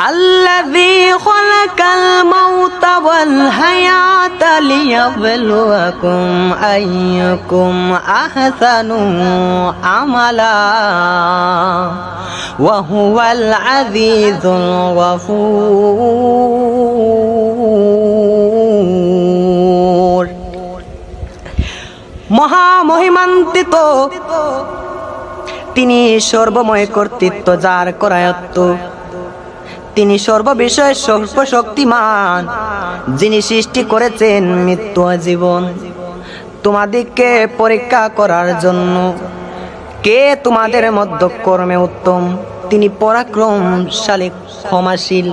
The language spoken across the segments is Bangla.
الذي خلق الموت والحياة ليبلوكم أيكم أحسن عملا وهو العزيز الغفور মহামহিমান্বিত তিনি সর্বময় কর্তৃত্ব যার করায়ত্ত, তিনি সর্ববিষয়ে সর্বশক্তিমান, যিনি সৃষ্টি করেছেন মৃত্যু ও জীবন তোমাদেরকে পরীক্ষা করার জন্য। কে তোমাদের মধ্য কর্মে উত্তম, তিনি পরাক্রমশালী ক্ষমাশীল।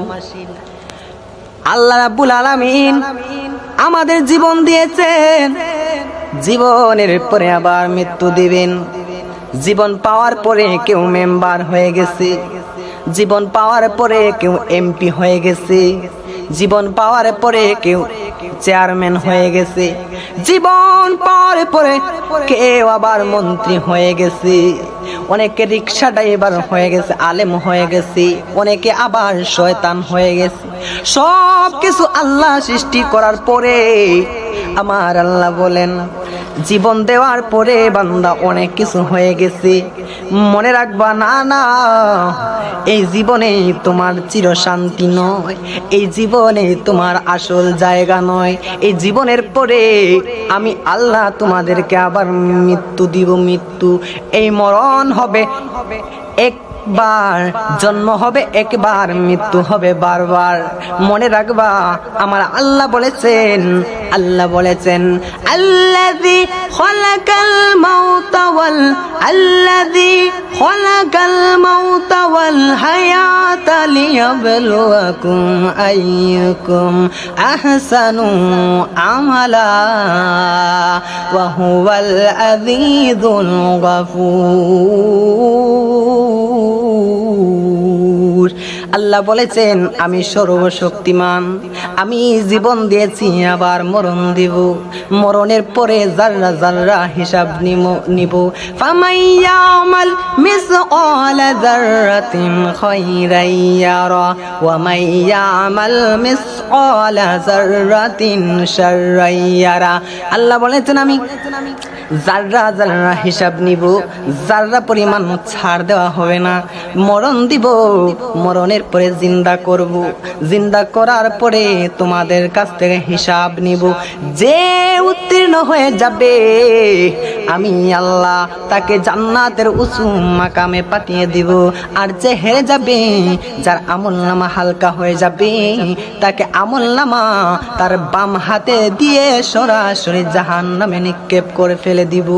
আল্লাহ রাব্বুল আলামিন আমাদের জীবন দিয়েছেন, জীবনের পরে আবার মৃত্যু দিবেন। জীবন পাওয়ার পরে কেউ মেম্বার হয়ে গেছে, জীবন পাওয়ার পরে কেউ এমপি হয়ে গেছে, জীবন পাওয়ার পরে কেউ চেয়ারম্যান হয়ে গেছে, জীবন পাওয়ার পরে কেউ আবার মন্ত্রী হয়ে গেছে, অনেকে রিক্সা ড্রাইভার হয়ে গেছে, আলেম হয়ে গেছে, অনেকে আবার শয়তান হয়ে গেছে। সব কিছু আল্লাহ সৃষ্টি করার পরে আমার আল্লাহ বলেন জীবন দেওয়ার পরে বান্দা অনেক কিছু হয়ে গেছে। মনে রাখবা, না না, এই জীবনে তোমার চিরশান্তি নয়, এই জীবনে তোমার আসল জায়গা নয়। এই জীবনের পরে আমি আল্লাহ তোমাদেরকে আবার মৃত্যু দিব। মৃত্যু, এই মরণ হবে একবার, জন্ম হবে একবার, মৃত্যু হবে বারবার। মনে রাখবা, আমার আল্লাহ বলেছেন, আল্লাহ বলেছেন আল্লাযী খালাকাল মাউতা ওয়াল হায়াতা লিয়াবলুয়াকুম আইয়ুকুম আহসানু আমালা ওয়া হুয়াল আযীযুল গফুর। আল্লাহ বলেছেন আমি সর্বশক্তিমান, আমি জীবন দিয়েছি আবার মরণ দিব, মরণের পরে যাররা যাররা হিসাব নিব। ফামাইয়ামাল মিসকালা যাররাতিন খায়রান ইয়ারা ওয়া মাইয়ামাল মিসকালা যাররাতিন শাররান ইয়ারা। আল্লাহ বলেছেন আমি যাররা যাররা হিসাব নিব, যাররা পরিমাণ ছাড় দেওয়া হবে না। মরণ দিব, মরণের পরে জিন্দা করব, জিন্দা করার পরে তোমাদের কাছ থেকে হিসাব নিব। যে উত্তীর্ণ হয়ে যাবে আমি আল্লাহ তাকে জান্নাতের উঁচু মাকামে পাঠিয়ে দিব। আর যে হেরে যাবে, যার আমলনামা হালকা হয়ে যাবে, তাকে আমলনামা তার বাম হাতে দিয়ে সরাসরি জাহান্নামে নিক্ষেপ করে ফেলে দিব।